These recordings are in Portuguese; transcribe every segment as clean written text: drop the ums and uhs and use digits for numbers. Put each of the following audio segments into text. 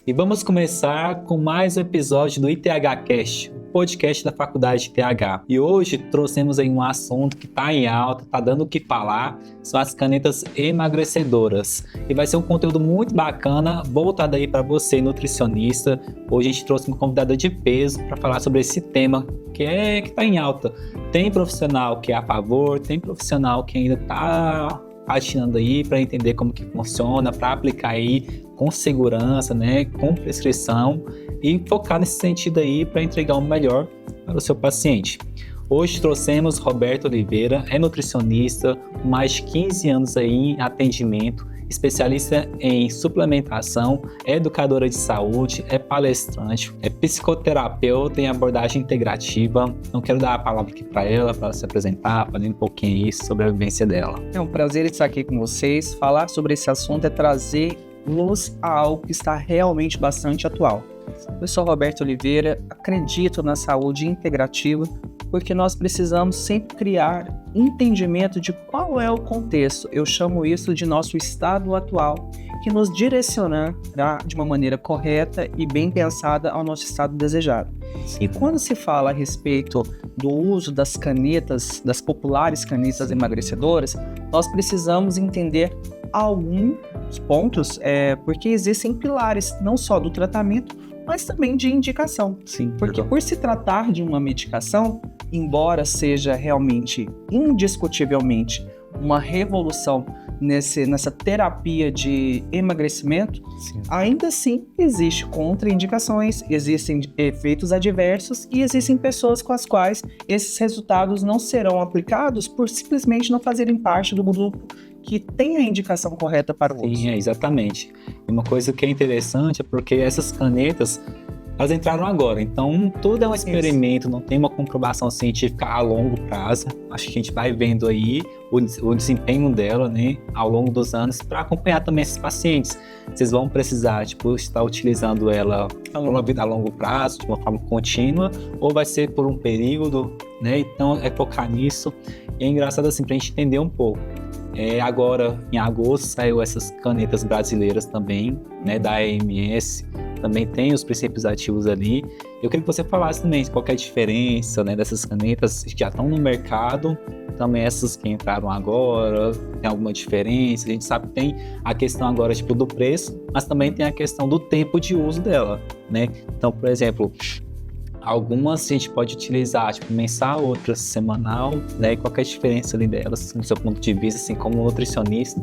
E vamos começar com mais um episódio do ITH-Cast, o podcast da Faculdade de ITH. E hoje trouxemos aí um assunto que está em alta, está dando o que falar, são as canetas emagrecedoras. E vai ser um conteúdo muito bacana, voltado aí para você, nutricionista. Hoje a gente trouxe uma convidada de peso para falar sobre esse tema que está em alta. Tem profissional que é a favor, tem profissional que ainda está patinando aí para entender como que funciona, para aplicar aí com segurança, né, com prescrição e focar nesse sentido aí para entregar o melhor para o seu paciente. Hoje trouxemos Roberta Oliveira, é nutricionista, com mais de 15 anos aí em atendimento, especialista em suplementação, é educadora de saúde, é palestrante, é psicoterapeuta em abordagem integrativa. Então quero dar a palavra aqui para ela se apresentar, falando um pouquinho aí sobre a vivência dela. É um prazer estar aqui com vocês. Falar sobre esse assunto é trazer luz a algo que está realmente bastante atual. Eu sou Roberta Oliveira, acredito na saúde integrativa, porque nós precisamos sempre criar entendimento de qual é o contexto. Eu chamo isso de nosso estado atual, que nos direcionará de uma maneira correta e bem pensada ao nosso estado desejado. E quando se fala a respeito do uso das canetas, das populares canetas emagrecedoras, nós precisamos entender alguns pontos, porque existem pilares não só do tratamento, mas também de indicação. Sim, porque por se tratar de uma medicação, embora seja realmente, indiscutivelmente, uma revolução nessa terapia de emagrecimento, ainda assim existe contraindicações, existem efeitos adversos e existem pessoas com as quais esses resultados não serão aplicados por simplesmente não fazerem parte do grupo que tem a indicação correta para o uso. Sim, exatamente. E uma coisa que é interessante é porque essas canetas, elas entraram agora, então tudo é um experimento, não tem uma comprovação científica a longo prazo. Acho que a gente vai vendo aí o desempenho dela, né, ao longo dos anos, para acompanhar também esses pacientes. Vocês vão precisar, estar utilizando ela a longo prazo, de uma forma contínua, ou vai ser por um período, né? Então é focar nisso. E é engraçado assim, para a gente entender um pouco. Agora, em agosto, saiu essas canetas brasileiras também, né, da AMS, também tem os princípios ativos ali. Eu queria que você falasse também qual que é a diferença, né, dessas canetas que já estão no mercado, também essas que entraram agora, tem alguma diferença? A gente sabe que tem a questão agora do preço, mas também tem a questão do tempo de uso dela, né? Então, por exemplo, algumas a gente pode utilizar mensal, outras semanal, né? E qual que é a diferença ali delas, do seu ponto de vista, assim, como nutricionista?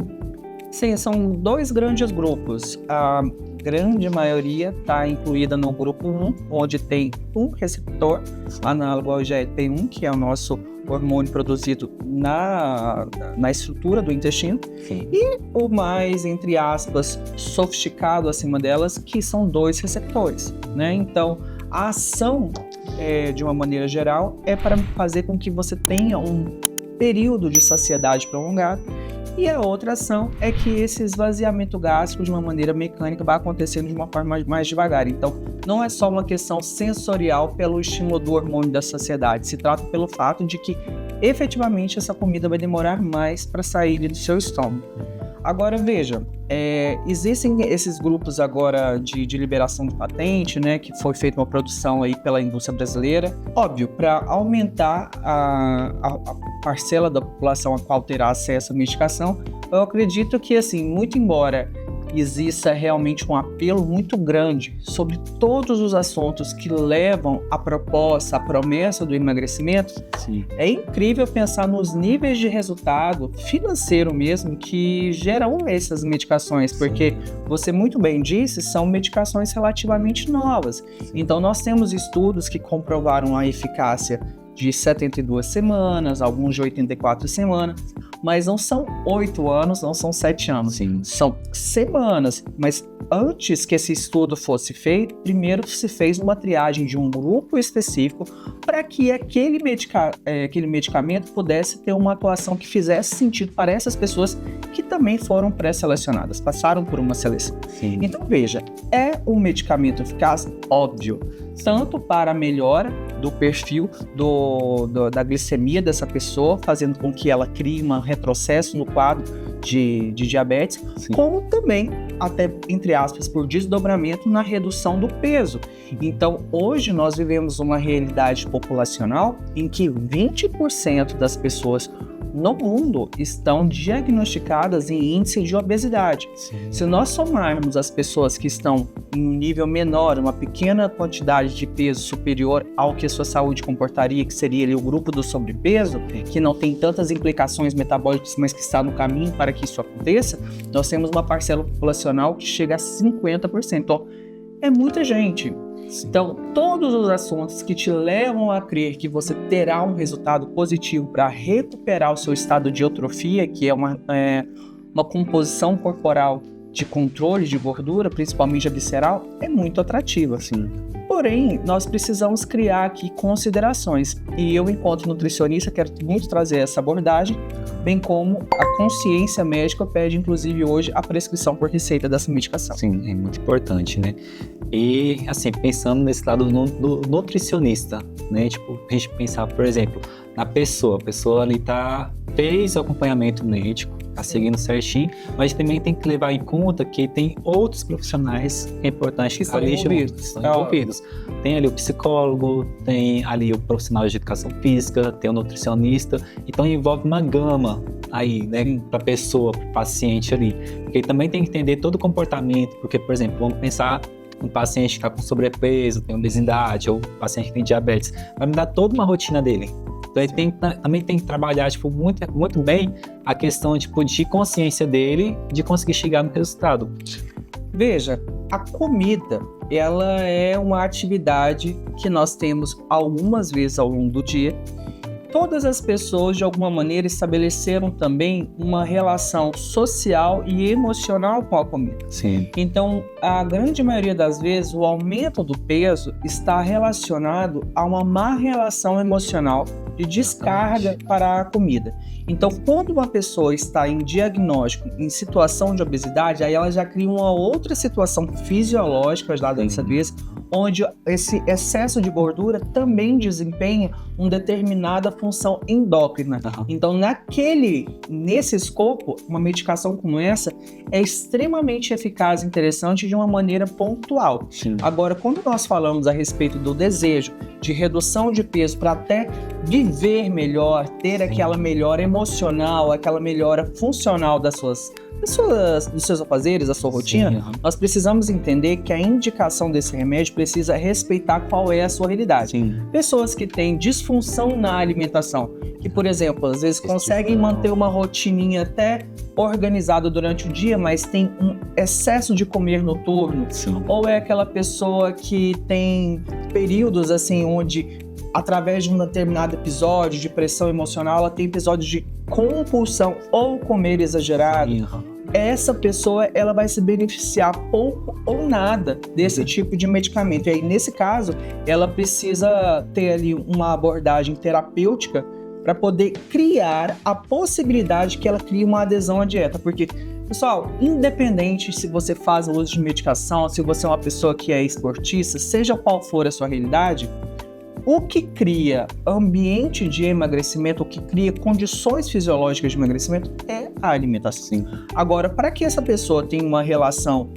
Sim, são dois grandes grupos. A grande maioria está incluída no grupo 1, onde tem um receptor análogo ao GLP-1, que é o nosso hormônio produzido na estrutura do intestino. Sim. E o mais, entre aspas, sofisticado acima delas, que são dois receptores, né? Então, a ação, de uma maneira geral, é para fazer com que você tenha um período de saciedade prolongado, e a outra ação é que esse esvaziamento gástrico, de uma maneira mecânica, vai acontecendo de uma forma mais devagar. Então, não é só uma questão sensorial pelo estímulo do hormônio da saciedade, se trata pelo fato de que, efetivamente, essa comida vai demorar mais para sair do seu estômago. Agora, veja, existem esses grupos agora de liberação de patente, né, que foi feita uma produção aí pela indústria brasileira. Óbvio, para aumentar a parcela da população a qual terá acesso à medicação, eu acredito que, assim, muito embora exista realmente um apelo muito grande sobre todos os assuntos que levam à proposta, à promessa do emagrecimento, sim, é incrível pensar nos níveis de resultado financeiro mesmo que geram essas medicações, porque você muito bem disse, são medicações relativamente novas. Então nós temos estudos que comprovaram a eficácia de 72 semanas, alguns de 84 semanas, mas não são 8 anos, não são 7 anos. Sim. São semanas, mas antes que esse estudo fosse feito, primeiro se fez uma triagem de um grupo específico para que aquele medicamento pudesse ter uma atuação que fizesse sentido para essas pessoas que também foram pré-selecionadas, passaram por uma seleção. Sim. Então veja, é um medicamento eficaz? Óbvio, tanto para a melhora do perfil da glicemia dessa pessoa, fazendo com que ela crie um retrocesso no quadro de diabetes, Sim. como também, até entre aspas, por desdobramento na redução do peso. Então, hoje nós vivemos uma realidade populacional em que 20% das pessoas no mundo estão diagnosticadas em índice de obesidade. Sim. Se nós somarmos as pessoas que estão em um nível menor, uma pequena quantidade de peso superior ao que a sua saúde comportaria, que seria ali o grupo do sobrepeso, que não tem tantas implicações metabólicas, mas que está no caminho para que isso aconteça, nós temos uma parcela populacional que chega a 50%. Então, é muita gente. Então, todos os assuntos que te levam a crer que você terá um resultado positivo para recuperar o seu estado de eutrofia, que é uma composição corporal de controle de gordura, principalmente a visceral, é muito atrativa. Assim. Porém, nós precisamos criar aqui considerações. E eu, enquanto nutricionista, quero muito trazer essa abordagem, bem como a consciência médica pede, inclusive, hoje, a prescrição por receita dessa medicação. Sim, é muito importante, né? E, assim, pensando nesse lado do nutricionista, né? Tipo, a gente pensar, por exemplo, na pessoa. A pessoa ali fez o acompanhamento médico, tá seguindo certinho, mas também tem que levar em conta que tem outros profissionais que é importante que estão envolvidos. Tem ali o psicólogo, tem ali o profissional de educação física, tem o nutricionista, então envolve uma gama aí, né, para a pessoa, para o paciente ali, porque também tem que entender todo o comportamento, porque, por exemplo, vamos pensar um paciente que está com sobrepeso, tem obesidade, ou um paciente que tem diabetes, vai mudar toda uma rotina dele. Então ele também tem que trabalhar tipo, muito bem a questão tipo, de consciência dele, de conseguir chegar no resultado. Veja, a comida, ela é uma atividade que nós temos algumas vezes ao longo do dia. Todas as pessoas, de alguma maneira, estabeleceram também uma relação social e emocional com a comida. Sim. Então, a grande maioria das vezes, o aumento do peso está relacionado a uma má relação emocional de descarga para a comida. Então, quando uma pessoa está em diagnóstico, em situação de obesidade, aí ela já cria uma outra situação fisiológica lá dessa vez, onde esse excesso de gordura também desempenha uma determinada função endócrina. Então, nesse escopo, uma medicação como essa é extremamente eficaz e interessante de uma maneira pontual. Sim. Agora, quando nós falamos a respeito do desejo de redução de peso para até viver melhor, ter aquela melhora emocional, aquela melhora funcional dos seus afazeres, da sua rotina, nós precisamos entender que a indicação desse remédio precisa respeitar qual é a sua realidade. Sim. Pessoas que têm disfunção na alimentação, que, por exemplo, às vezes conseguem manter uma rotininha até organizada durante o dia, mas tem um excesso de comer noturno. Sim. Ou é aquela pessoa que tem períodos assim onde, através de um determinado episódio de pressão emocional, ela tem episódios de compulsão ou comer exagerado. Sim. Essa pessoa, ela vai se beneficiar pouco ou nada desse tipo de medicamento. E aí, nesse caso, ela precisa ter ali uma abordagem terapêutica para poder criar a possibilidade que ela crie uma adesão à dieta. Porque, pessoal, independente se você faz uso de medicação, se você é uma pessoa que é esportista, seja qual for a sua realidade, o que cria ambiente de emagrecimento, o que cria condições fisiológicas de emagrecimento é a alimentação. Sim. Agora, para que essa pessoa tenha uma relação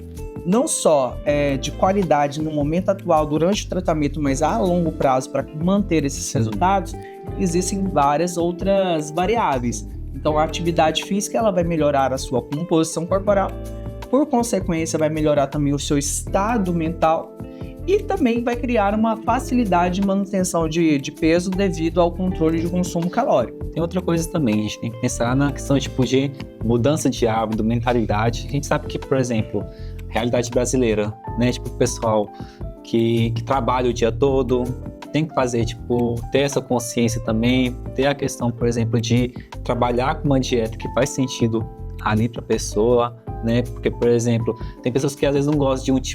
não só de qualidade no momento atual, durante o tratamento, mas a longo prazo para manter esses resultados, existem várias outras variáveis. Então, a atividade física ela vai melhorar a sua composição corporal, por consequência, vai melhorar também o seu estado mental, e também vai criar uma facilidade de manutenção de peso devido ao controle de consumo calórico. Tem outra coisa também, a gente tem que pensar na questão tipo, de mudança de hábito, mentalidade. A gente sabe que, por exemplo, realidade brasileira, né? Tipo, o pessoal que trabalha o dia todo tem que fazer, tipo, ter essa consciência também, ter a questão, por exemplo, de trabalhar com uma dieta que faz sentido ali para a pessoa, né? Porque, por exemplo, tem pessoas que às vezes não gostam de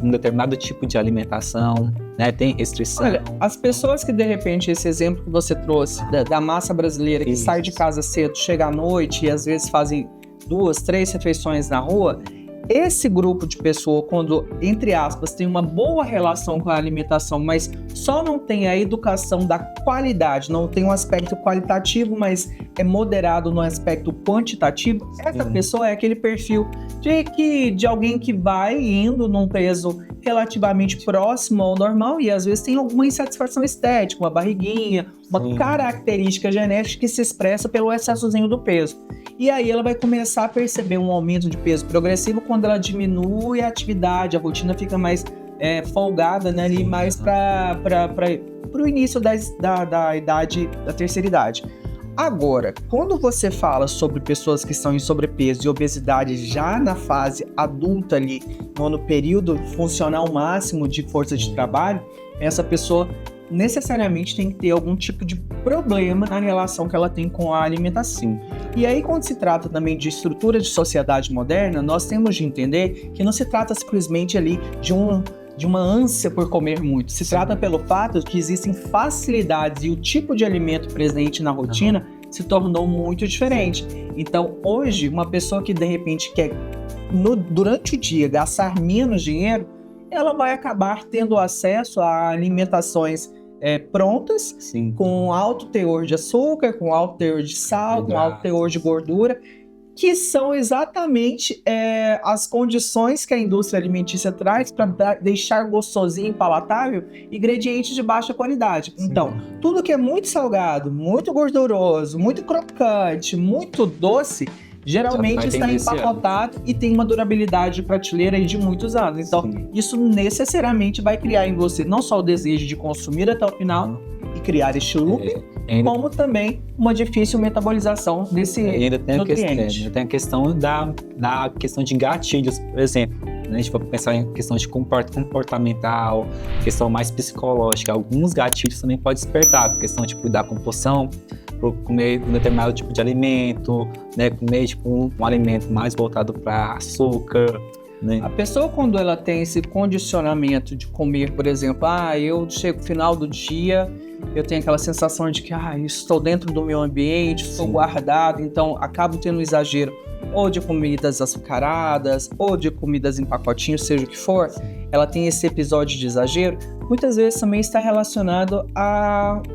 um determinado tipo de alimentação, né? Tem restrição. Olha, as pessoas que de repente, esse exemplo que você trouxe da massa brasileira que sai de casa cedo, chega à noite e às vezes fazem 2, 3 refeições na rua, esse grupo de pessoa, quando, entre aspas, tem uma boa relação com a alimentação, mas só não tem a educação da qualidade, não tem um aspecto qualitativo, mas é moderado no aspecto quantitativo, essa pessoa é aquele perfil de alguém que vai indo num peso relativamente próximo ao normal e às vezes tem alguma insatisfação estética, uma barriguinha, uma característica genética que se expressa pelo excessozinho do peso. E aí ela vai começar a perceber um aumento de peso progressivo quando ela diminui a atividade, a rotina fica mais folgada, né, ali mais para o início da idade, da terceira idade. Agora, quando você fala sobre pessoas que estão em sobrepeso e obesidade já na fase adulta ali, no período funcional máximo de força de trabalho, essa pessoa necessariamente tem que ter algum tipo de problema na relação que ela tem com a alimentação. E aí, quando se trata também de estrutura de sociedade moderna, nós temos de entender que não se trata simplesmente ali de uma ânsia por comer muito. Se trata pelo fato de que existem facilidades e o tipo de alimento presente na rotina se tornou muito diferente. Então, hoje, uma pessoa que de repente quer, durante o dia, gastar menos dinheiro, ela vai acabar tendo acesso a alimentações prontas, com alto teor de açúcar, com alto teor de sal, com alto teor de gordura, que são exatamente as condições que a indústria alimentícia traz para deixar gostosinho e palatável ingredientes de baixa qualidade. Então, tudo que é muito salgado, muito gorduroso, muito crocante, muito doce, geralmente está empacotado e tem uma durabilidade de prateleira de muitos anos. Então, isso necessariamente vai criar em você não só o desejo de consumir até o final e criar este loop, como também uma difícil metabolização desse nutriente. Ainda tem a questão da questão de gatilhos, por exemplo. A gente vai pensar em questão de comportamental, questão mais psicológica. Alguns gatilhos também podem despertar, a questão tipo da compulsão, por comer um determinado tipo de alimento, né? Comer tipo um alimento mais voltado para açúcar, né? A pessoa, quando ela tem esse condicionamento de comer, por exemplo, eu chego no final do dia, eu tenho aquela sensação de que estou dentro do meu ambiente, estou guardado, então acabo tendo um exagero ou de comidas açucaradas, ou de comidas em pacotinhos, seja o que for, ela tem esse episódio de exagero, muitas vezes também está relacionado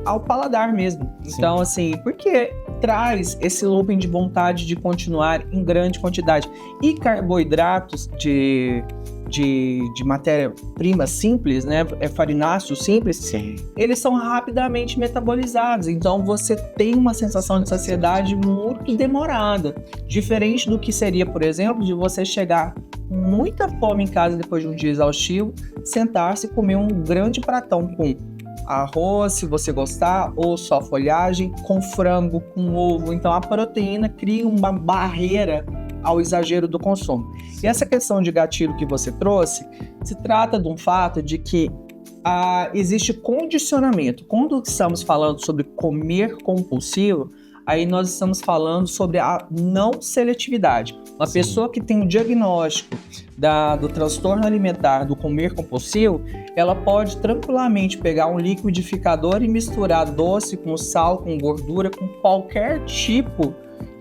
ao paladar mesmo. Então, assim, porque traz esse looping de vontade de continuar em grande quantidade. E carboidratos de matéria-prima simples, né, farináceos simples, eles são rapidamente metabolizados, então você tem uma sensação de saciedade muito demorada, diferente do que seria, por exemplo, de você chegar com muita fome em casa depois de um dia exaustivo, sentar-se e comer um grande pratão com arroz, se você gostar, ou só folhagem, com frango, com ovo. Então a proteína cria uma barreira ao exagero do consumo. E essa questão de gatilho que você trouxe, se trata de um fato de que existe condicionamento. Quando estamos falando sobre comer compulsivo, aí nós estamos falando sobre a não seletividade. Uma pessoa que tem um diagnóstico do transtorno alimentar, do comer compulsivo, ela pode tranquilamente pegar um liquidificador e misturar doce com sal, com gordura, com qualquer tipo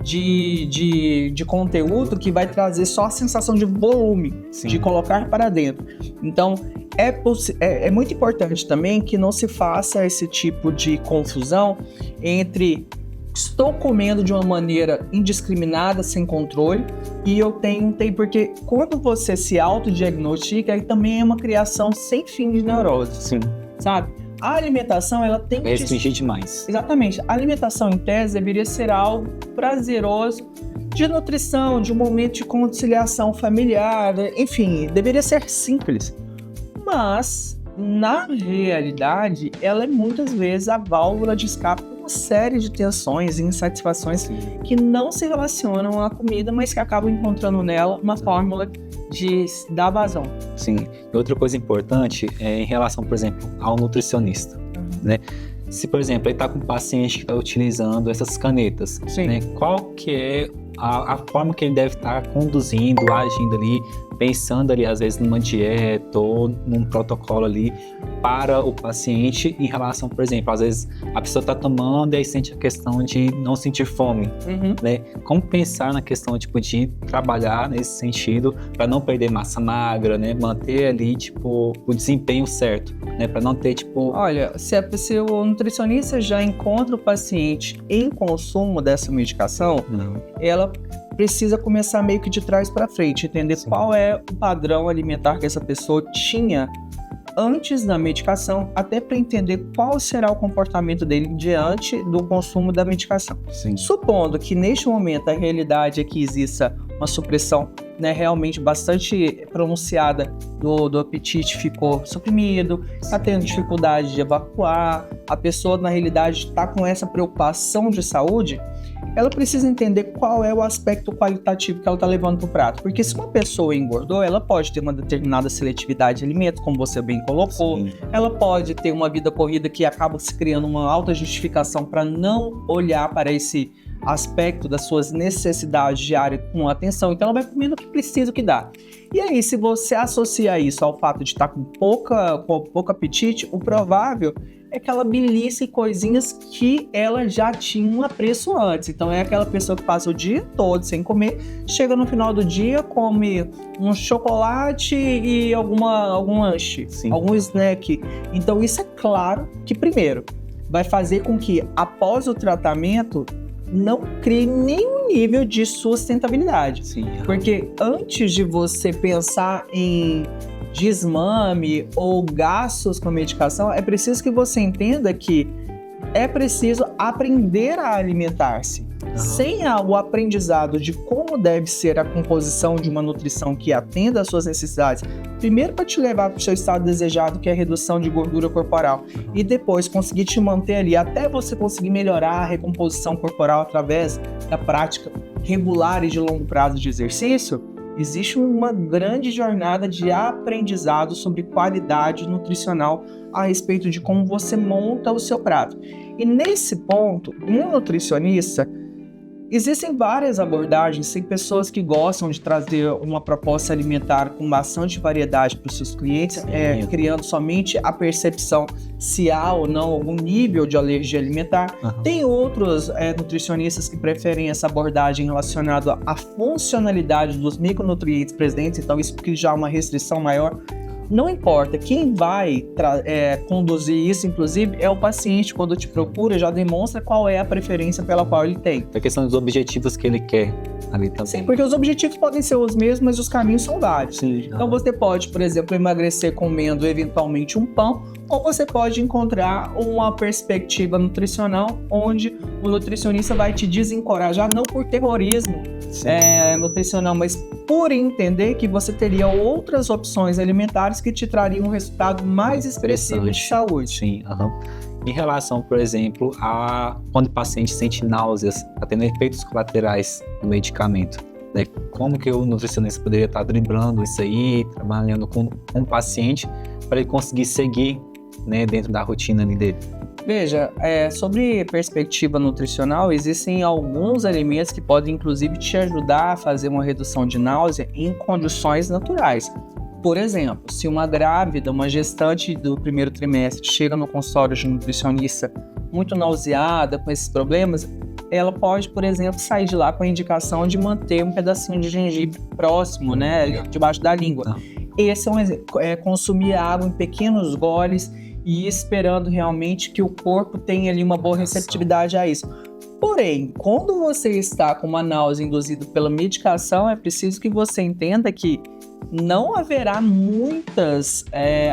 de conteúdo que vai trazer só a sensação de volume, de colocar para dentro. Então, é muito importante também que não se faça esse tipo de confusão entre estou comendo de uma maneira indiscriminada, sem controle, e eu tenho, porque quando você se autodiagnostica, aí também é uma criação sem fim de neurose, sabe? A alimentação, ela tem que restringir demais. Exatamente. A alimentação, em tese, deveria ser algo prazeroso, de nutrição, de um momento de conciliação familiar, enfim, deveria ser simples. Mas, na realidade, ela é muitas vezes a válvula de escape de uma série de tensões e insatisfações que não se relacionam à comida, mas que acabam encontrando nela uma fórmula de dar vazão. Sim. E outra coisa importante é em relação, por exemplo, ao nutricionista, né? Se, por exemplo, ele está com um paciente que está utilizando essas canetas, né? Qual que é a forma que ele deve estar conduzindo, agindo ali pensando ali, às vezes, numa dieta ou num protocolo ali para o paciente em relação, por exemplo, às vezes a pessoa está tomando e aí sente a questão de não sentir fome, né? Como pensar na questão, tipo, de trabalhar nesse sentido para não perder massa magra, né? Manter ali, tipo, o desempenho certo, né? Para não ter, tipo... Olha, se o nutricionista já encontra o paciente em consumo dessa medicação, ela precisa começar meio que de trás para frente, entender qual é o padrão alimentar que essa pessoa tinha antes da medicação, até para entender qual será o comportamento dele diante do consumo da medicação. Sim. Supondo que neste momento a realidade é que exista uma supressão, né, realmente bastante pronunciada do apetite, ficou suprimido, está tendo dificuldade de evacuar, a pessoa na realidade está com essa preocupação de saúde, ela precisa entender qual é o aspecto qualitativo que ela está levando para o prato. Porque se uma pessoa engordou, ela pode ter uma determinada seletividade de alimentos, como você bem colocou. Sim. Ela pode ter uma vida corrida que acaba se criando uma alta justificação para não olhar para esse aspecto das suas necessidades diárias com atenção. Então ela vai comendo o que precisa, o que dá. E aí, se você associa isso ao fato de estar com pouco apetite, o provável é que ela belisque coisinhas que ela já tinha um apreço antes. Então é aquela pessoa que passa o dia todo sem comer, chega no final do dia, come um chocolate e algum lanche, algum snack. Então isso é claro que, primeiro, vai fazer com que após o tratamento não crie nenhum nível de sustentabilidade. Sim. Porque antes de você pensar em desmame ou gastos com a medicação, é preciso que você entenda que é preciso aprender a alimentar-se. Sem o aprendizado de como deve ser a composição de uma nutrição que atenda às suas necessidades, primeiro para te levar para o seu estado desejado, que é a redução de gordura corporal, e depois conseguir te manter ali até você conseguir melhorar a recomposição corporal através da prática regular e de longo prazo de exercício, existe uma grande jornada de aprendizado sobre qualidade nutricional a respeito de como você monta o seu prato. E nesse ponto, um nutricionista, existem várias abordagens, tem pessoas que gostam de trazer uma proposta alimentar com bastante variedade para os seus clientes, criando somente a percepção se há ou não algum nível de alergia alimentar. Tem outros nutricionistas que preferem essa abordagem relacionada à funcionalidade dos micronutrientes presentes, então isso que já é uma restrição maior. Não importa, quem vai conduzir isso, inclusive, é o paciente. Quando te procura, já demonstra qual é a preferência pela qual ele tem. A questão dos objetivos que ele quer ali também. Sim, porque os objetivos podem ser os mesmos, mas os caminhos são vários. Sim. Então você pode, por exemplo, emagrecer comendo eventualmente um pão, ou você pode encontrar uma perspectiva nutricional onde o nutricionista vai te desencorajar, não por terrorismo nutricional, mas por entender que você teria outras opções alimentares que te trariam um resultado mais expressivo de saúde. Sim, Em relação, por exemplo, a quando o paciente sente náuseas, está tendo efeitos colaterais do medicamento, né? Como que o nutricionista poderia estar driblando isso aí, trabalhando com o paciente para ele conseguir seguir, né, dentro da rotina ali dele? Veja, sobre perspectiva nutricional, existem alguns alimentos que podem inclusive te ajudar a fazer uma redução de náusea em condições naturais. Por exemplo, se uma grávida, uma gestante do primeiro trimestre chega no consultório de um nutricionista muito nauseada com esses problemas, ela pode, por exemplo, sair de lá com a indicação de manter um pedacinho de gengibre próximo, né, debaixo da língua. Esse é um exemplo, consumir água em pequenos goles e esperando realmente que o corpo tenha ali uma boa receptividade a isso. Porém, quando você está com uma náusea induzida pela medicação, é preciso que você entenda que não haverá muitas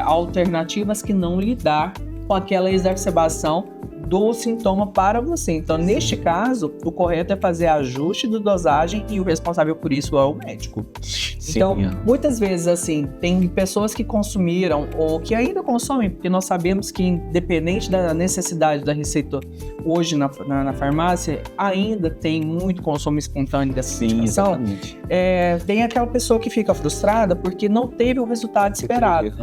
alternativas que não lidar com aquela exacerbação do sintoma para você. Então, neste caso, o correto é fazer ajuste da dosagem e o responsável por isso é o médico. Sim. Então, muitas vezes, assim, tem pessoas que consumiram ou que ainda consomem, porque nós sabemos que, independente da necessidade da receita hoje na farmácia, ainda tem muito consumo espontâneo dessa medicação. Exatamente. Tem aquela pessoa que fica frustrada porque não teve o resultado esperado.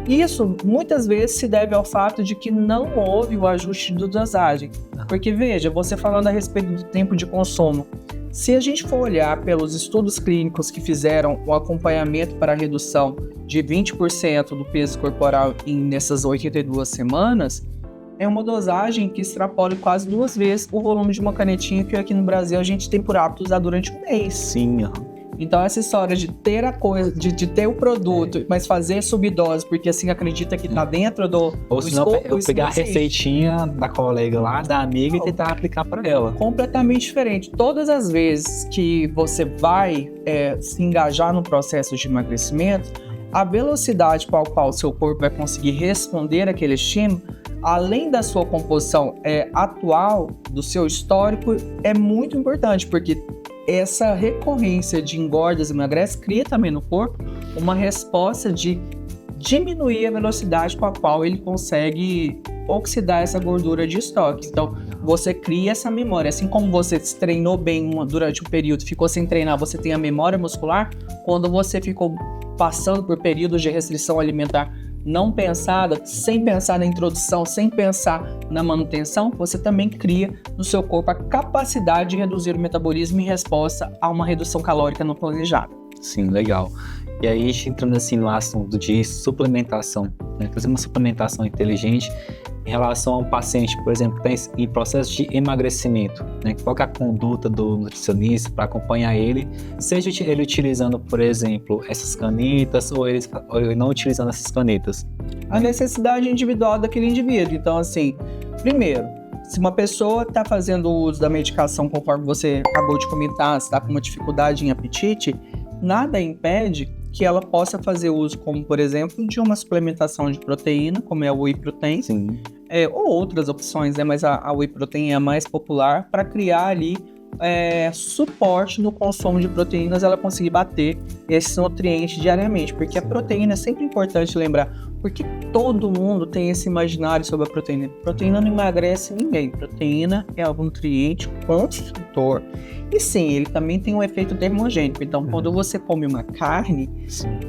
Isso, muitas vezes, se deve ao fato de que não houve o ajuste da dosagem. Porque, veja, você falando a respeito do tempo de consumo, Se a gente for olhar pelos estudos clínicos que fizeram o acompanhamento para a redução de 20% do peso corporal nessas 82 semanas, é uma dosagem que extrapola quase 2 vezes o volume de uma canetinha que aqui no Brasil a gente tem por hábito usar durante um mês. Sim, Então essa história de ter a coisa, de ter o produto, mas fazer subdose, porque assim acredita que tá dentro do ou se não, eu pegar a receitinha da colega lá, da amiga, e tentar aplicar para ela. Completamente diferente. Todas as vezes que você vai se engajar no processo de emagrecimento, a velocidade com a qual o seu corpo vai conseguir responder àquele estímulo, além da sua composição atual, do seu histórico, é muito importante, porque essa recorrência de engordas e emagrece cria também no corpo uma resposta de diminuir a velocidade com a qual ele consegue oxidar essa gordura de estoque. Então, você cria essa memória. Assim como você se treinou bem durante um período, ficou sem treinar, você tem a memória muscular. Quando você ficou passando por períodos de restrição alimentar não pensada, sem pensar na introdução, sem pensar na manutenção, você também cria no seu corpo a capacidade de reduzir o metabolismo em resposta a uma redução calórica não planejada. Sim, legal. E aí, a gente entrando assim no assunto de suplementação, né? Fazer uma suplementação inteligente em relação a um paciente, por exemplo, que está em processo de emagrecimento, né? Qual que é a conduta do nutricionista para acompanhar ele, seja ele utilizando, por exemplo, essas canetas ou ele não utilizando essas canetas? A necessidade individual daquele indivíduo. Então, assim, primeiro, se uma pessoa está fazendo uso da medicação, conforme você acabou de comentar, está com uma dificuldade em apetite, nada impede que ela possa fazer uso, como por exemplo, de uma suplementação de proteína, como é o Whey Protein, ou outras opções, né? Mas a Whey Protein é a mais popular, para criar ali suporte no consumo de proteínas, ela conseguir bater esse nutriente diariamente, porque a proteína é sempre importante lembrar, porque todo mundo tem esse imaginário sobre a proteína. Proteína não emagrece ninguém, proteína é um nutriente construtor. E sim, ele também tem um efeito termogênico. Então, quando você come uma carne,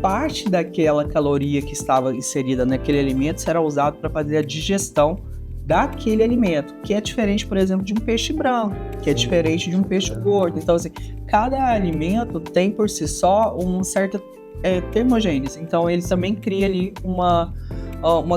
parte daquela caloria que estava inserida naquele alimento será usado para fazer a digestão daquele alimento, que é diferente, por exemplo, de um peixe branco, que é diferente de um peixe gordo. Então, assim, cada alimento tem por si só uma certa termogênese. Então, ele também cria ali uma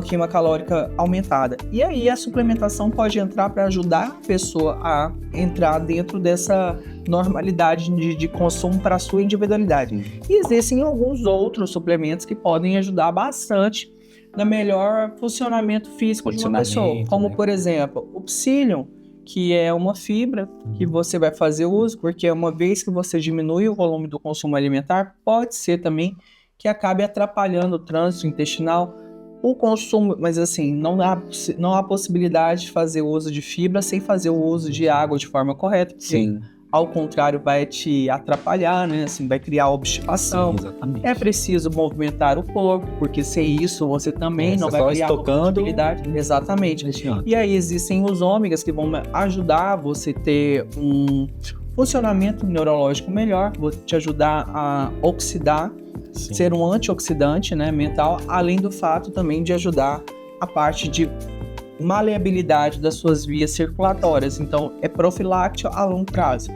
queima calórica aumentada. E aí a suplementação pode entrar para ajudar a pessoa a entrar dentro dessa normalidade de consumo para a sua individualidade. E existem alguns outros suplementos que podem ajudar bastante no melhor funcionamento físico de uma pessoa. Como, por exemplo, o Psyllium, que é uma fibra que você vai fazer uso, porque uma vez que você diminui o volume do consumo alimentar, pode ser também que acabe atrapalhando o trânsito intestinal, o consumo, mas assim, não há possibilidade de fazer uso de fibra sem fazer o uso de água de forma correta, porque, sim, ao contrário, vai te atrapalhar, né? Assim, vai criar obstipação. Sim, exatamente. É preciso movimentar o corpo, porque sem isso você também não vai criar compatibilidade. Exatamente. E aí existem os ômegas que vão ajudar você a ter um funcionamento neurológico melhor, vão te ajudar a oxidar, ser um antioxidante, né, mental, além do fato também de ajudar a parte de maleabilidade das suas vias circulatórias. Então, é profiláctico a longo prazo.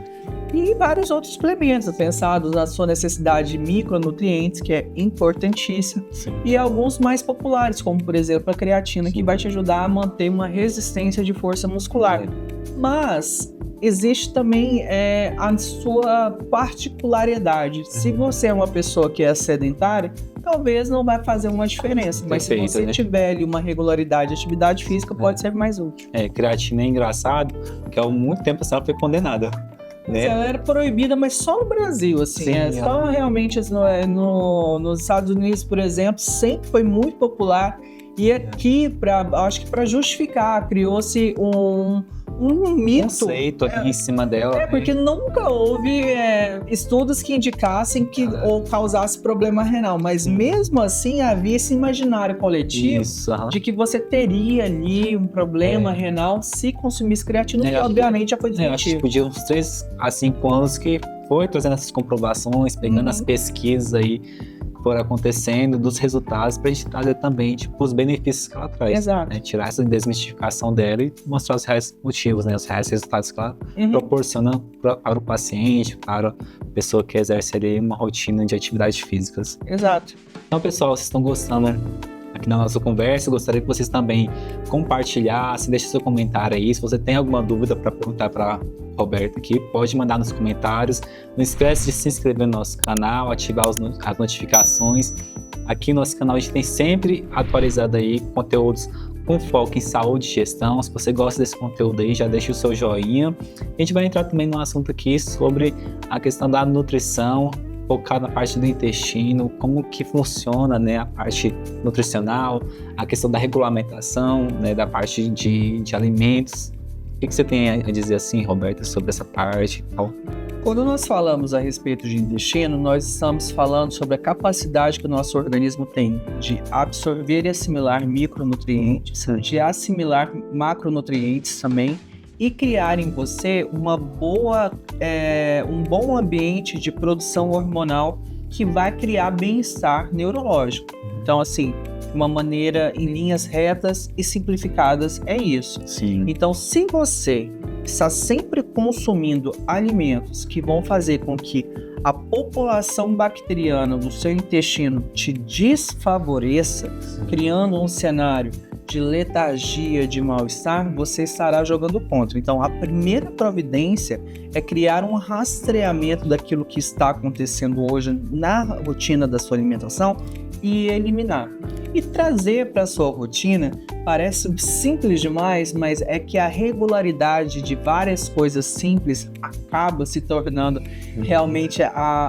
E vários outros suplementos pensados na sua necessidade de micronutrientes, que é importantíssima. Sim. E alguns mais populares, como por exemplo a creatina, que vai te ajudar a manter uma resistência de força muscular. Mas existe também a sua particularidade. Se você é uma pessoa que é sedentária, talvez não vai fazer uma diferença, mas se você tiver ali uma regularidade de atividade física, pode ser mais útil. Creatina é engraçado, que há muito tempo ela foi condenada. Né? Ela era proibida, mas só no Brasil, assim. Sim, só realmente nos Estados Unidos, por exemplo, sempre foi muito popular. E aqui, acho que para justificar, criou-se um mito. Conceito aqui em cima dela. Porque nunca houve estudos que indicassem que ou causasse problema renal, mas mesmo assim havia esse imaginário coletivo de que você teria ali um problema renal se consumisse creatina, que obviamente já foi desmentido. Acho que podia uns 3 a 5 anos que foi trazendo essas comprovações, pegando as pesquisas aí for acontecendo, dos resultados, pra gente trazer também, tipo, os benefícios que ela traz. Exato. Né? Tirar essa desmistificação dela e mostrar os reais motivos, né? Os reais resultados que ela proporciona para o paciente, para a pessoa que exerce ali uma rotina de atividades físicas. Exato. Então, pessoal, vocês estão gostando aqui na nossa conversa? Eu gostaria que vocês também compartilhassem, deixem seu comentário aí. Se você tem alguma dúvida para perguntar para Roberta aqui, pode mandar nos comentários. Não esquece de se inscrever no nosso canal, ativar as notificações. Aqui no nosso canal a gente tem sempre atualizado aí conteúdos com foco em saúde e gestão. Se você gosta desse conteúdo aí, já deixa o seu joinha. A gente vai entrar também no assunto aqui sobre a questão da nutrição, focar na parte do intestino, como que funciona, né, a parte nutricional, a questão da regulamentação, né, da parte de alimentos. O que você tem a dizer assim, Roberta, sobre essa parte e tal? Quando nós falamos a respeito de intestino, nós estamos falando sobre a capacidade que o nosso organismo tem de absorver e assimilar micronutrientes, de assimilar macronutrientes também, e criar em você um bom ambiente de produção hormonal que vai criar bem-estar neurológico. Então, assim, de uma maneira em linhas retas e simplificadas, é isso. Sim. Então, se você está sempre consumindo alimentos que vão fazer com que a população bacteriana do seu intestino te desfavoreça, criando um cenário de letargia, de mal-estar, você estará jogando contra. Então, a primeira providência é criar um rastreamento daquilo que está acontecendo hoje na rotina da sua alimentação e eliminar. E trazer para a sua rotina, parece simples demais, mas é que a regularidade de várias coisas simples acaba se tornando realmente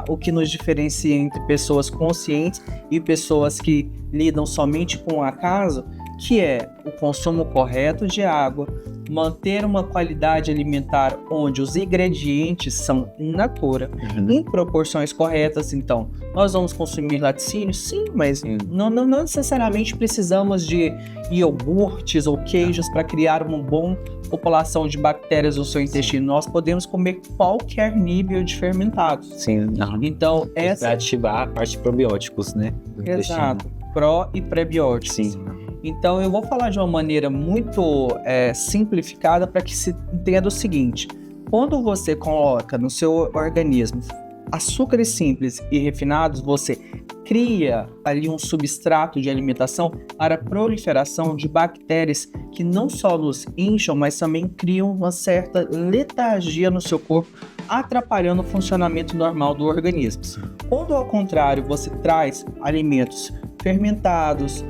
o que nos diferencia entre pessoas conscientes e pessoas que lidam somente com o acaso, que é o consumo correto de água, manter uma qualidade alimentar onde os ingredientes são in natura, em proporções corretas. Então, nós vamos consumir laticínios? Sim, mas não necessariamente precisamos de iogurtes ou queijos para criar uma boa população de bactérias no seu intestino. Nós podemos comer qualquer nível de fermentados. Sim. Então, para ativar a parte de probióticos, né? Exato. Pró e prebióticos. Sim. Então, eu vou falar de uma maneira muito simplificada para que se entenda o seguinte. Quando você coloca no seu organismo açúcares simples e refinados, você cria ali um substrato de alimentação para a proliferação de bactérias que não só nos incham, mas também criam uma certa letargia no seu corpo, atrapalhando o funcionamento normal do organismo. Quando, ao contrário, você traz alimentos fermentados,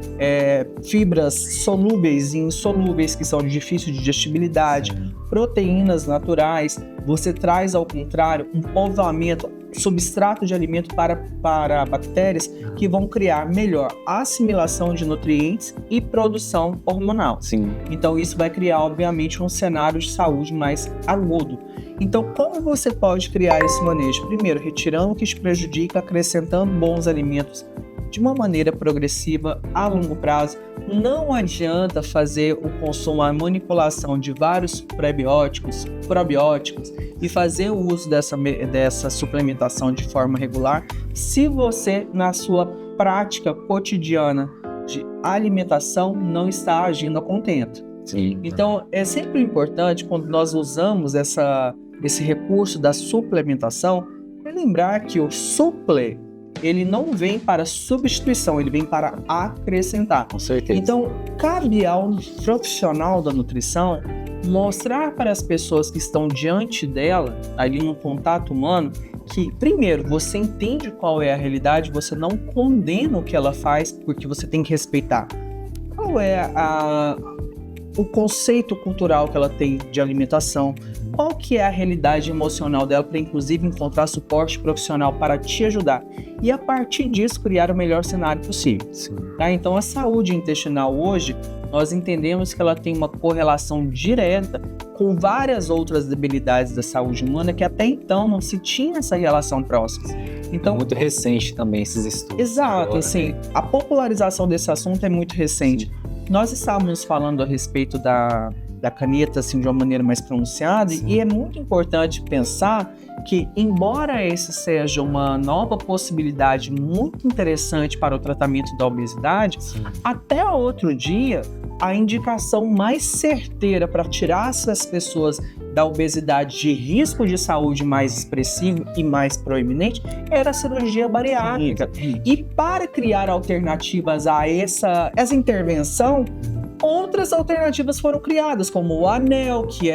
fibras solúveis e insolúveis que são de difícil digestibilidade, proteínas naturais, você traz, ao contrário, um povoamento, substrato de alimento para bactérias que vão criar melhor assimilação de nutrientes e produção hormonal. Sim. Então isso vai criar, obviamente, um cenário de saúde mais agudo. Então, como você pode criar esse manejo? Primeiro, retirando o que te prejudica, acrescentando bons alimentos de uma maneira progressiva, a longo prazo. Não adianta fazer o consumo, a manipulação de vários prebióticos, probióticos e fazer o uso dessa suplementação de forma regular se você, na sua prática cotidiana de alimentação, não está agindo a contento. Sim. Então, é sempre importante, quando nós usamos esse recurso da suplementação, é lembrar que o suple, ele não vem para substituição, ele vem para acrescentar. Com certeza. Então, cabe ao profissional da nutrição mostrar para as pessoas que estão diante dela, ali no contato humano, que, primeiro, você entende qual é a realidade, você não condena o que ela faz, porque você tem que respeitar. Qual é o conceito cultural que ela tem de alimentação? Qual que é a realidade emocional dela para, inclusive, encontrar suporte profissional para te ajudar? E, a partir disso, criar o melhor cenário possível. Tá? Então, a saúde intestinal hoje, nós entendemos que ela tem uma correlação direta com várias outras debilidades da saúde humana que até então não se tinha essa relação próxima. Então, é muito recente também esses estudos. Exato, agora, assim, a popularização desse assunto é muito recente. Sim. Nós estávamos falando a respeito da caneta assim, de uma maneira mais pronunciada. Sim. E é muito importante pensar que, embora esse seja uma nova possibilidade muito interessante para o tratamento da obesidade, Sim. até outro dia, a indicação mais certeira para tirar essas pessoas da obesidade de risco de saúde mais expressivo e mais proeminente era a cirurgia bariátrica. E para criar alternativas a essa intervenção, outras alternativas foram criadas, como o anel, que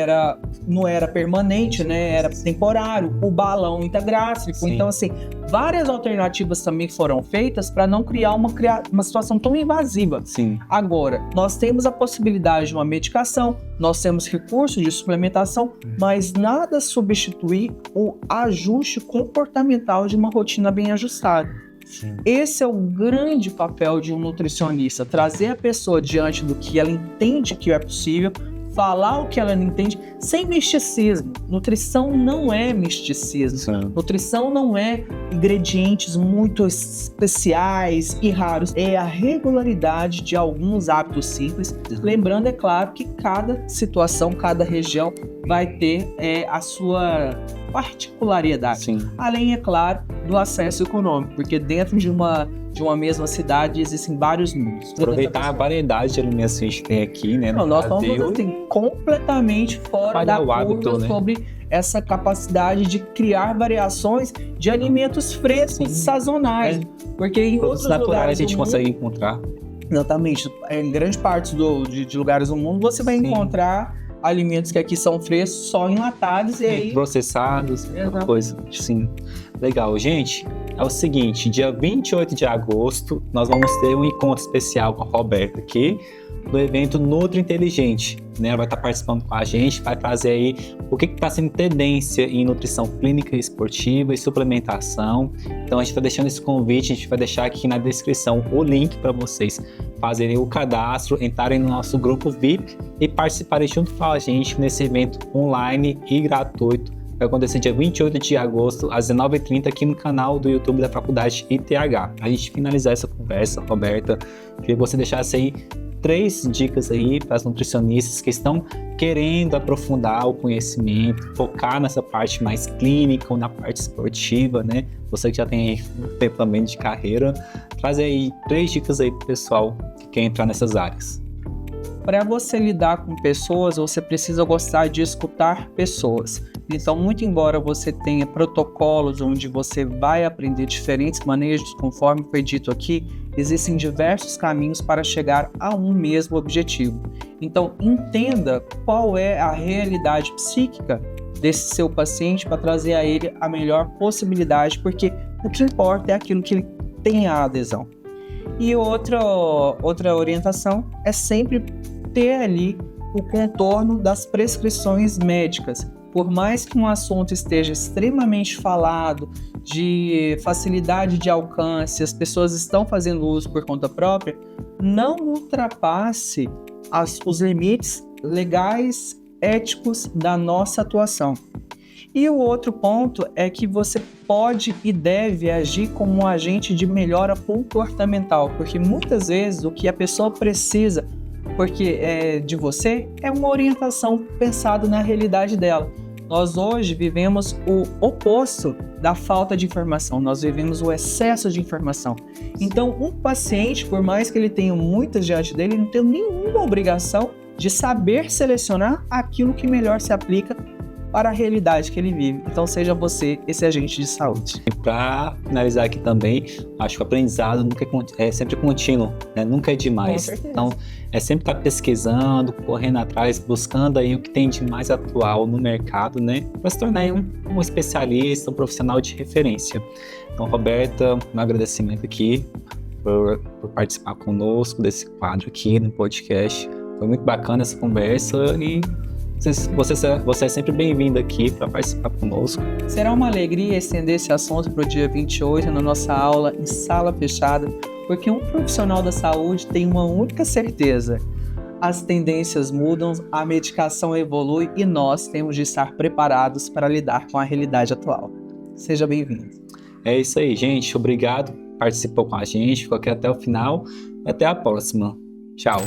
não era permanente, né? Era temporário, o balão intragástrico. Sim. Então, assim, várias alternativas também foram feitas para não criar uma situação tão invasiva. Sim. Agora, nós temos a possibilidade de uma medicação, nós temos recursos de suplementação, mas nada substitui o ajuste comportamental de uma rotina bem ajustada. Sim. Esse é o grande papel de um nutricionista, trazer a pessoa diante do que ela entende que é possível, falar o que ela não entende, sem misticismo. Nutrição não é misticismo. Sim. Nutrição não é ingredientes muito especiais e raros. É a regularidade de alguns hábitos simples. Lembrando, é claro, que cada situação, cada região vai ter a sua particularidade. Sim. Além, é claro, do acesso econômico, porque dentro de uma mesma cidade existem vários mundos. Aproveitar a variedade de alimentos que a gente tem aqui, né? Não, nós estamos assim, completamente fora da o hábito, curva, né? sobre essa capacidade de criar variações de alimentos frescos, Sim. sazonais. Porque em Produtos outros naturais lugares a gente do mundo, consegue encontrar. exatamente, em grande parte de lugares do mundo, você vai Sim. encontrar alimentos que aqui são frescos, só enlatados e aí... Processados, Exato. coisa. Sim. Legal, gente. É o seguinte, dia 28 de agosto, nós vamos ter um encontro especial com a Roberta aqui, do evento Nutri Inteligente, né? Ela vai estar participando com a gente, vai trazer aí o que está sendo tendência em nutrição clínica e esportiva e suplementação. Então a gente está deixando esse convite, a gente vai deixar aqui na descrição o link para vocês fazerem o cadastro, entrarem no nosso grupo VIP e participarem junto com a gente nesse evento online e gratuito. Vai acontecer dia 28 de agosto, às 19h30, aqui no canal do YouTube da Faculdade ITH. A gente finalizar essa conversa, Roberta, queria que você deixasse aí 3 dicas aí para as nutricionistas que estão querendo aprofundar o conhecimento, focar nessa parte mais clínica ou na parte esportiva, né? Você que já tem aí um tempo também de carreira, traz aí 3 dicas aí pro pessoal que quer entrar nessas áreas. Para você lidar com pessoas, você precisa gostar de escutar pessoas. Então, muito embora você tenha protocolos onde você vai aprender diferentes manejos, conforme foi dito aqui, existem diversos caminhos para chegar a um mesmo objetivo. Então, entenda qual é a realidade psíquica desse seu paciente para trazer a ele a melhor possibilidade, porque o que importa é aquilo que ele tem a adesão. E outra orientação é sempre ter ali o contorno das prescrições médicas. Por mais que um assunto esteja extremamente falado, de facilidade de alcance, as pessoas estão fazendo uso por conta própria, não ultrapasse os limites legais, éticos da nossa atuação. E o outro ponto é que você pode e deve agir como um agente de melhora comportamental, porque muitas vezes o que a pessoa precisa de você é uma orientação pensada na realidade dela. Nós hoje vivemos o oposto da falta de informação, nós vivemos o excesso de informação. Então, um paciente, por mais que ele tenha muitas diante dele, ele não tem nenhuma obrigação de saber selecionar aquilo que melhor se aplica para a realidade que ele vive. Então, seja você esse agente de saúde. E para finalizar aqui também, acho que o aprendizado é sempre contínuo, né? Nunca é demais. Com certeza. Então, é sempre estar pesquisando, correndo atrás, buscando aí o que tem de mais atual no mercado, né? Para se tornar um especialista, um profissional de referência. Então, Roberta, um agradecimento aqui por participar conosco desse quadro aqui no podcast. Foi muito bacana essa conversa e você é sempre bem-vindo aqui para participar conosco. Será uma alegria estender esse assunto para o dia 28 na nossa aula em sala fechada, porque um profissional da saúde tem uma única certeza: as tendências mudam, a medicação evolui e nós temos de estar preparados para lidar com a realidade atual. Seja bem-vindo. É isso aí, gente. Obrigado por participar com a gente. Ficou aqui até o final. Até a próxima. Tchau.